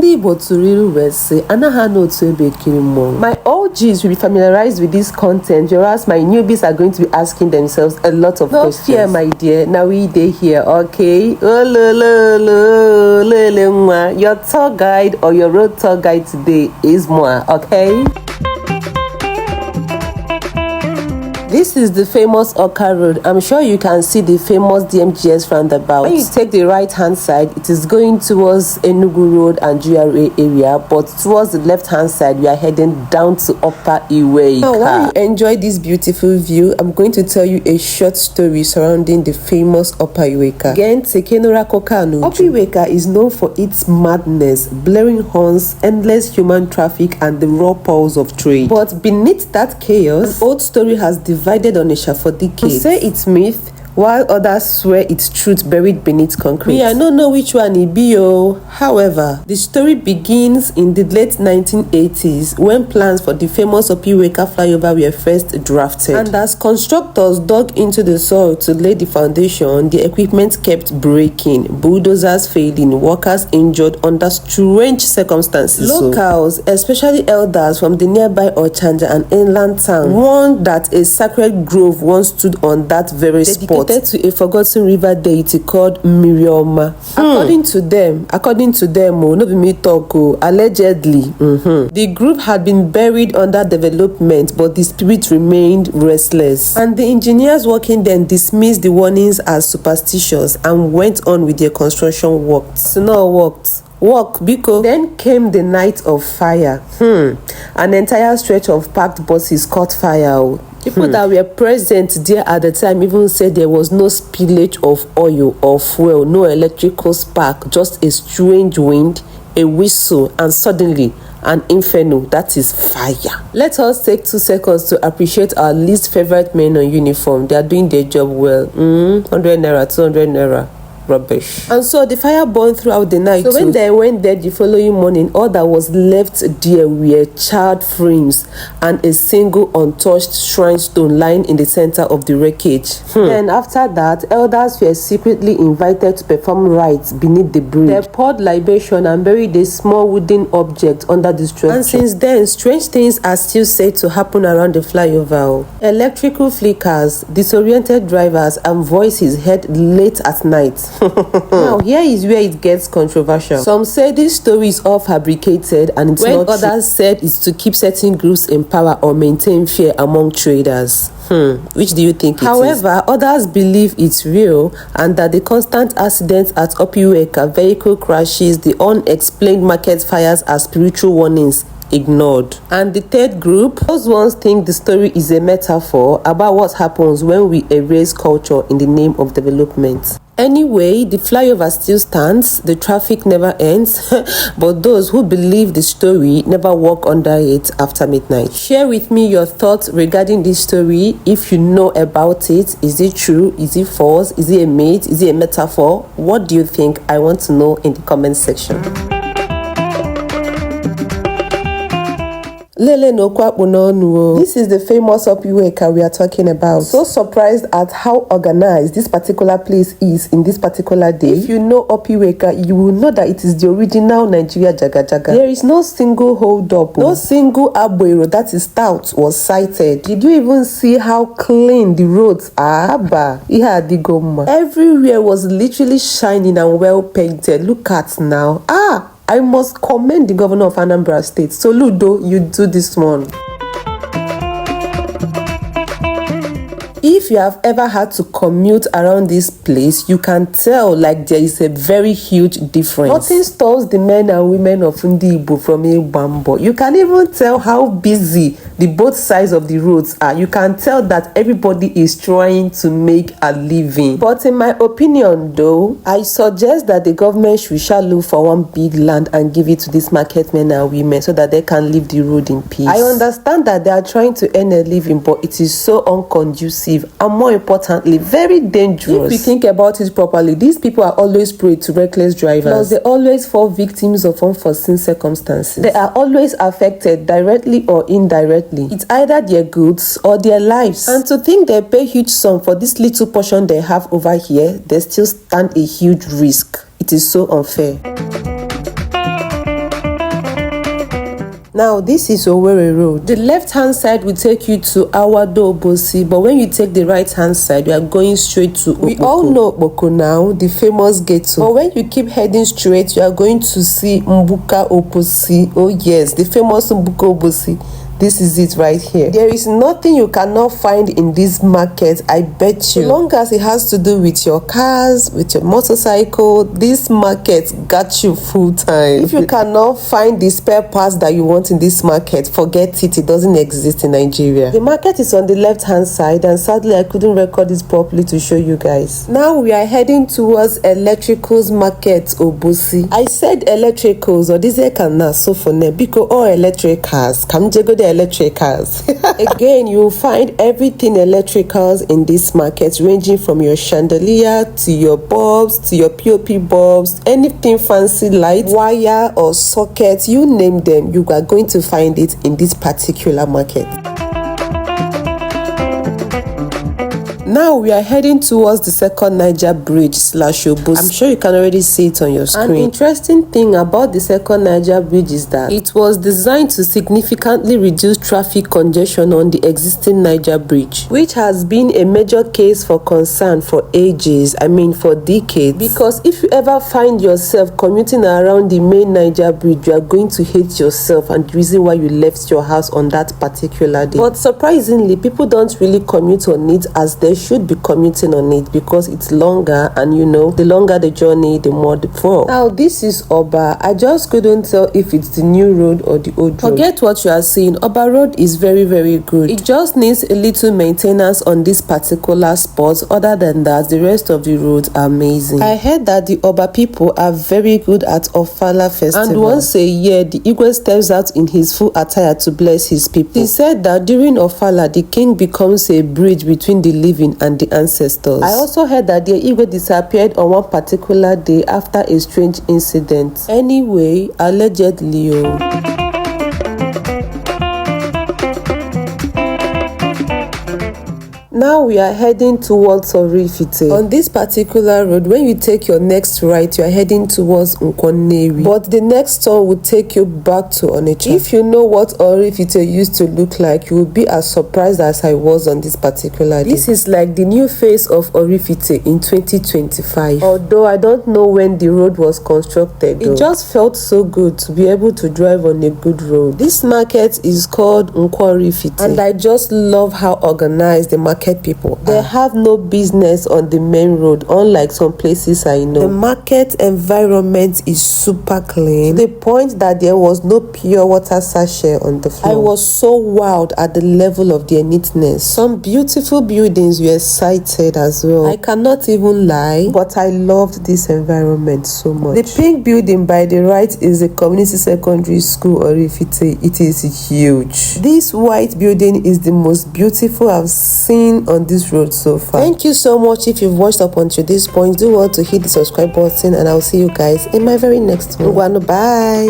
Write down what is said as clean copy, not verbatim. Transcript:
Ndị Igbo tụrụ ilu wee sị, anaghị n'otu ebe ekiri mmọnwụ. My OGs will be familiarized with this content, whereas my newbies are going to be asking themselves a lot of questions. No fear, my dear. Now we dey here, okay? Your tour guide or your road tour guide today is moi, okay? This is the famous Oka Road. I'm sure you can see the famous DMGS roundabout. When you take the right hand side, it is going towards Enugu Road and GRA area, but towards the left hand side, we are heading down to Upper Iweka. Now, while you enjoy this beautiful view, I'm going to tell you a short story surrounding the famous Upper Iweka. Again, Upper Iweka is known for its madness, blaring horns, endless human traffic, and the raw pulse of trade. But beneath that chaos, an old story has divided Onitsha for decades. Some say it's myth, while others swear it's truth buried beneath concrete. Me, I don't know which one it be. However, the story begins in the late 1980s when plans for the famous Upper Iweka flyover were first drafted. And as constructors dug into the soil to lay the foundation, the equipment kept breaking, bulldozers failing, workers injured under strange circumstances. Locals, especially elders from the nearby Ochanja and inland town, warned that a sacred grove once stood on that very spot, to a forgotten river deity called Mirioma. According to them, no be me talk, allegedly, the group had been buried under development, but the spirit remained restless. And the engineers working then dismissed the warnings as superstitious and went on with their construction works. Work because then came the night of fire. An entire stretch of packed buses caught fire. People that were present there at the time even said there was no spillage of oil or fuel, no electrical spark, just a strange wind, a whistle, and suddenly an inferno, that is fire. Let us take 2 seconds to appreciate our least favorite men on uniform. They are doing their job well. 100 naira, 200 naira. Rubbish. And so the fire burned throughout the night. So when they went there the following morning, all that was left there were charred frames and a single untouched shrine stone lying in the center of the wreckage. And after that, elders were secretly invited to perform rites beneath the bridge. They poured libation and buried a small wooden object under the structure. And since then, strange things are still said to happen around the flyover. Electrical flickers, disoriented drivers, and voices heard late at night. Now, here is where it gets controversial. Some say this story is all fabricated and it's not true. Others said it's to keep certain groups in power or maintain fear among traders. Which do you think it is? However, others believe it's real and that the constant accidents at Upper Iweka, vehicle crashes, the unexplained market fires are spiritual warnings ignored. And the third group, those ones think the story is a metaphor about what happens when we erase culture in the name of development. Anyway, the flyover still stands, the traffic never ends, but those who believe the story never walk under it after midnight. Share with me your thoughts regarding this story. If you know about it, is it true? Is it false? Is it a myth? Is it a metaphor? What do you think? I want to know in the comment section. This is the famous Upper Iweka we are talking about. So surprised at how organized this particular place is in this particular day. If you know Upper Iweka, you will know that it is the original Nigeria Jaga Jaga. There is no single hold up, no single abuelo that is stout was sighted. Did you even see how clean the roads are? Everywhere was literally shining and well painted. Look at now. I must commend the governor of Anambra State. So, Ludo, you do this one. If you have ever had to commute around this place, you can tell like there is a very huge difference. Nothing stops the men and women of Ndi from Bambo. You can even tell how busy the both sides of the roads are. You can tell that everybody is trying to make a living. But in my opinion though, I suggest that the government should look for one big land and give it to these market men and women so that they can leave the road in peace. I understand that they are trying to earn a living, but it is so unconducive and more importantly, very dangerous. If you think about it properly, these people are always prey to reckless drivers. Plus, they always fall victims of unforeseen circumstances. They are always affected directly or indirectly. It's either their goods or their lives. And to think they pay huge sum for this little portion they have over here, they still stand a huge risk. It is so unfair. Now this is Owerri Road. The left hand side will take you to Obosi, but when you take the right hand side, you are going straight to Okpoko. We all know Okpoko now, the famous ghetto. But when you keep heading straight, you are going to see Mgbuka Obosi. Oh yes, the famous Mgbuka Obosi. This is it right here. There is nothing you cannot find in this market, I bet you. As long as it has to do with your cars, with your motorcycle, this market got you full time. If you cannot find the spare parts that you want in this market, forget it. It doesn't exist in Nigeria. The market is on the left hand side, and sadly I couldn't record this properly to show you guys. Now we are heading towards Electricals Market, Obosi. I said electricals, or this can so for ne because all electric cars. Come go the electricals. Again, you will find everything electricals in this market, ranging from your chandelier to your bulbs to your POP bulbs, anything fancy light, wire or socket, you name them, you are going to find it in this particular market. Now we are heading towards the Second Niger Bridge / Obosi. I'm sure you can already see it on your screen. An interesting thing about the Second Niger Bridge is that it was designed to significantly reduce traffic congestion on the existing Niger Bridge, which has been a major case for concern for ages, I mean for decades. Because if you ever find yourself commuting around the main Niger Bridge, you are going to hate yourself and the reason why you left your house on that particular day. But surprisingly, people don't really commute on it as they should be commuting on it, because it's longer, and you know, the longer the journey, the more the fall. Now this is Oba. I just couldn't tell if it's the new road or the old road. Forget what you are seeing. Oba Road is very good. It just needs a little maintenance on this particular spot. Other than that, the rest of the roads are amazing. I heard that the Oba people are very good at Ofala festival, and once a year the Igwe steps out in his full attire to bless his people. He said that during Ofala, the king becomes a bridge between the living and the ancestors. I also heard that the Igwe disappeared on one particular day after a strange incident. Anyway, allegedly. Now we are heading towards Oraifite. On this particular road, when you take your next right, you are heading towards Nkpor, but the next turn will take you back to Onitsha. If you know what Oraifite used to look like, you will be as surprised as I was on this particular day. This is like the new face of Oraifite in 2025. Although I don't know when the road was constructed though. It just felt so good to be able to drive on a good road. This market is called Nkpor, and I just love how organized the market people are. They have no business on the main road, unlike some places I know. The market environment is super clean, to the point that there was no pure water sachet on the floor. I was so wowed at the level of their neatness. Some beautiful buildings were sighted as well. I cannot even lie, but I loved this environment so much. The pink building by the right is the community secondary school Oraifite. It is huge. This white building is the most beautiful I've seen on this road so far. Thank you so much. If you've watched up until this point, do want to hit the subscribe button, and I'll see you guys in my very next one. Bye.